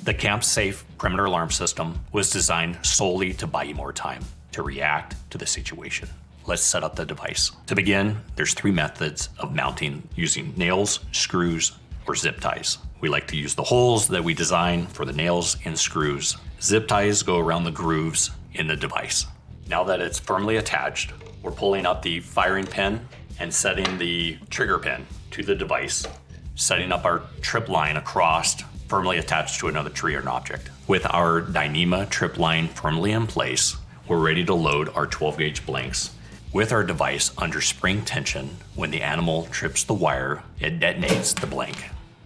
The camp-safe perimeter alarm system was designed solely to buy you more time to react to the situation. Let's set up the device. To begin, there's 3 methods of mounting using nails, screws, or zip ties. We like to use the holes that we design for the nails and screws. Zip ties go around the grooves in the device. Now that it's firmly attached, we're pulling up the firing pin and setting the trigger pin to the device, setting up our trip line across, firmly attached to another tree or an object. With our DYNEEMA trip line firmly in place, we're ready to load our 12-gauge blanks. With our device under spring tension, when the animal trips the wire, it detonates the blank.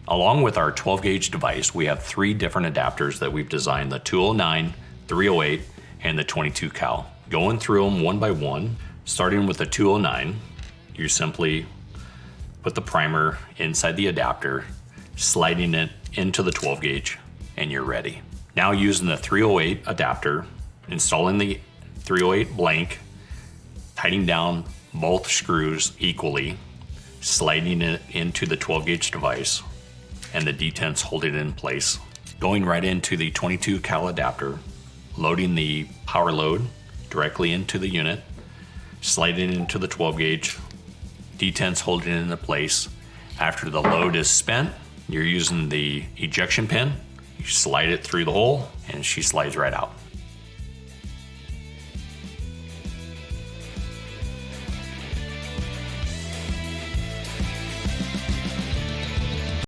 Along with our 12-gauge device, we have 3 different adapters that we've designed, the 209, 308, and the 22 cal. Going through them one by one, starting with the 209, you simply put the primer inside the adapter, sliding it into the 12-gauge, and you're ready. Now using the 308 adapter, installing the 308 blank, tightening down both screws equally, sliding it into the 12-gauge device, and the detents holding it in place. Going right into the 22 cal adapter, loading the power load directly into the unit, sliding into the 12-gauge, detents holding it into place. After the load is spent, you're using the ejection pin, you slide it through the hole, and she slides right out.